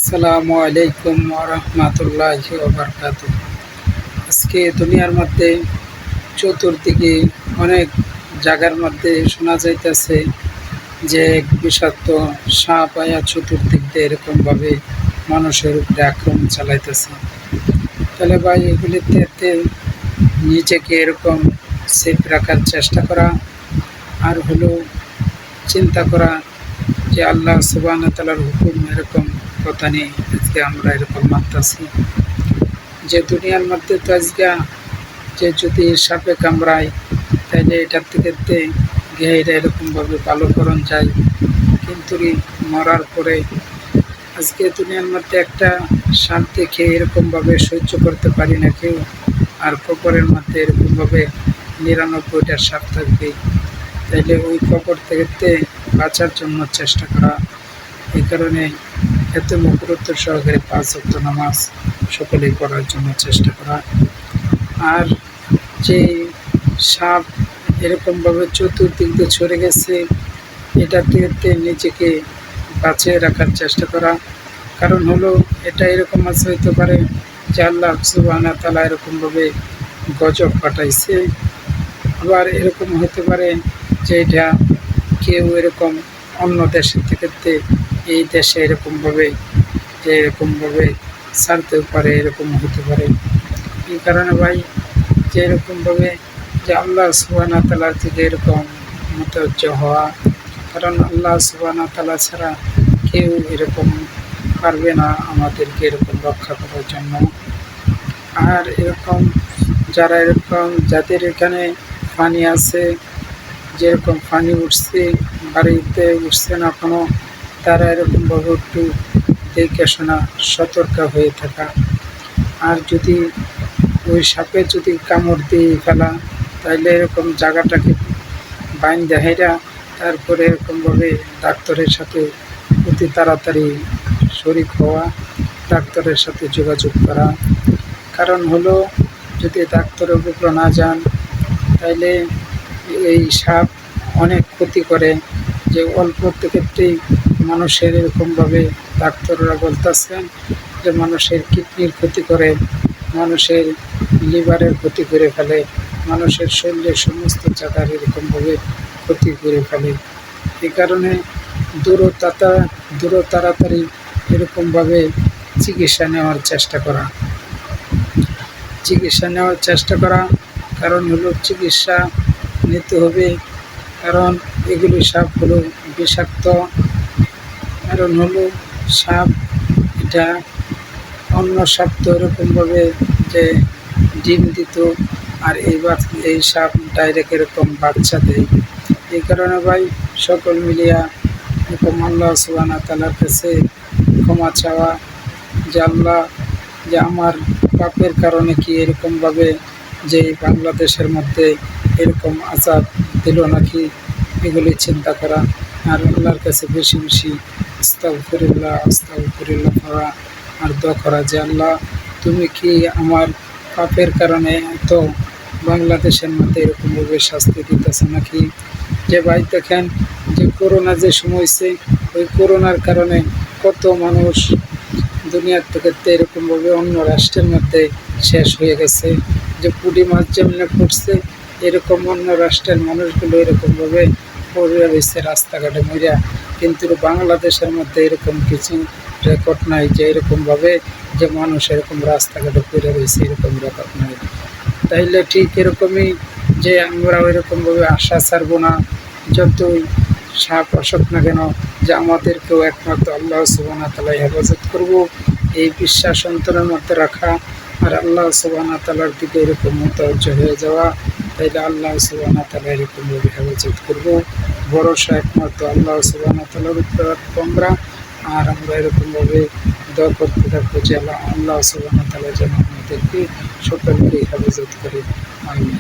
আসসালামু আলাইকুম ওরহমতুল্লাহি ওবারকাতুহ। আজকে দুনিয়ার মধ্যে চতুর্দিকে অনেক জায়গার মধ্যে শোনা যাইতেছে যে এক বিষাক্ত সাপ আয়া চতুর্দিক দিয়ে এরকমভাবে মানুষের উপরে আক্রমণ চালাইতেছে। তাহলে ভাই এগুলিতে নিজেকে এরকম সেফ রাখার চেষ্টা করা, আর হলো চিন্তা করা যে আল্লাহ সুবহানাহু ওয়া তাআলার হুকুম এরকম কথা নেই। আজকে আমরা এরকম মানতেছি যে দুনিয়ার মধ্যে তো আজকে যে যদি সাপে কামড়ায় তাহলে এটার থেকে গেইরা এরকমভাবে ভালো করণ যায়, কিন্তু মরার পরে আজকে দুনিয়ার মধ্যে একটা সাপ দেখে এরকমভাবে সহ্য করতে পারি না কেউ, আর কবরের মধ্যে এরকমভাবে ৯৯টা সাপ থাকবে, তাইলে ওই কবর থেকে বাঁচার জন্য চেষ্টা করা। এই কারণে এত গুরুত্ব সহকারে ৫ ওয়াক্ত নামাজ সকলেই পড়ার জন্য চেষ্টা করা। আর যে সাপ এরকমভাবে চতুর্দিক দিয়ে ছড়ে গেছে, এটা থেকে নিজেকে বাঁচিয়ে রাখার চেষ্টা করা। কারণ হলো এটা এরকম আছে হইতে পারে যে আল্লাহ সুবহানাহু ওয়া তাআলা এরকমভাবে গজব পাঠাইছে, আবার এরকম হতে পারে যে এটা কেউ এরকম অন্য দেশের থেকে এই দেশে এরকমভাবে ছাড়তেও পারে, এরকম হতে পারে। এই কারণে ভাই যে এরকমভাবে যে আল্লাহ সুবহানাহু ওয়া তাআলা থেকে এরকম মুতাওয়াজ্জ হওয়া, কারণ আল্লাহ সুবহানাহু ওয়া তাআলা ছাড়া কেউ এরকম পারবে না আমাদেরকে এরকম রক্ষা করার জন্য। আর এরকম যারা এরকম যাদের এখানে পানি আছে, যেরকম পানি উঠছে বাড়িতে উঠছে না কোনো, তারা এরকমভাবে একটু দেখে শোনা সতর্ক হয়ে থাকা। আর যদি ওই সাপে যদি কামড় দিয়ে ফেলা, তাইলে এরকম জায়গাটাকে বাইন দেখাইরা তারপরে এরকমভাবে ডাক্তারের সাথে অতি তাড়াতাড়ি শরীক হওয়া, ডাক্তারের সাথে যোগাযোগ করা। কারণ হলো যদি ডাক্তারের উপর না যান তাইলে এই সাপ অনেক ক্ষতি করে, যে অল্প থেকেই মানুষের এরকমভাবে ডাক্তাররা বলতেছেন যে মানুষের কিডনির ক্ষতি করে, মানুষের লিভারের ক্ষতি করে ফেলে, মানুষের শরীরের সমস্ত জায়গার এরকমভাবে ক্ষতি করে ফেলে। এই কারণে দ্রুত তাড়াতাড়ি এরকমভাবে চিকিৎসা নেওয়ার চেষ্টা করা। কারণ হলো চিকিৎসা নিতে হবে, কারণ এগুলি সাপ হলো বিষাক্ত। কারণ হলো সাপ এটা অন্য সাপ তো এরকমভাবে যে ডিম দিত, আর এই সাপ ডাইরেক্ট এরকম বাচ্চা দেয়। এই কারণে ভাই সকল মিলিয়া এরকম আল্লাহ সুবহানাহু ওয়া তাআলার কাছে ক্ষমা চাওয়া যে আল্লাহ, যে আমার পাপের কারণে কি এরকমভাবে যে বাংলাদেশের মধ্যে এরকম আযাব দিল নাকি, এগুলি চিন্তা করা। আর আল্লাহর কাছে বেশি বেশি আস্তাগফিরুল্লাহ করা আর দোয়া করা যে আল্লাহ, তুমি কি আমার পাপের কারণে এত বাংলাদেশের মধ্যে এরকমভাবে শাস্তি দিতেছে নাকি। যে ভাই দেখেন যে করোনা যে সময় হয়েছে, ওই করোনার কারণে কত মানুষ দুনিয়ার থেকে এরকমভাবে অন্য রাষ্ট্রের মধ্যে শেষ হয়ে গেছে। যে পুঁটি মাছ যেমনি পড়ছে, এরকম অন্য রাষ্ট্রের মানুষগুলো এরকমভাবে পড়ে রয়েছে রাস্তাঘাটে মরিয়া, কিন্তু বাংলাদেশের মধ্যে এরকম কিছু রেকর্ড নাই যে এরকমভাবে যে মানুষ এরকম রাস্তাঘাটে পড়ে রয়েছে, এরকম রেকর্ড নাই। তাইলে ঠিক এরকমই যে আমরা ওইরকমভাবে আশা ছাড়বো না, যতই সাপ আসুক না কেন, যে আমাদেরকেও একমাত্র আল্লাহ সুবহানাহু ওয়া তাআলা হেফাজত করব, এই বিশ্বাস অন্তরের মধ্যে রাখা, আর আল্লাহ সুবহানাহু ওয়া তাআলার দিকে এরকম মুতাওয়াজ্জ হয়ে যাওয়া। তাইলে আল্লাহ সুবহানাহু ওয়া তাআলা এরকমভাবে হেফাজত করব। ভরসা একমাত্র আল্লাহ সুবহানাহু ওয়া তাআলার উপর রাখবো আমরা। আর আমরা এরকমভাবে দোয়া করতে থাকবো যে আল্লাহ সুবহানাহু ওয়া তাআলা যেন আমাদেরকে সকলকে হেফাজত করে। আমিন।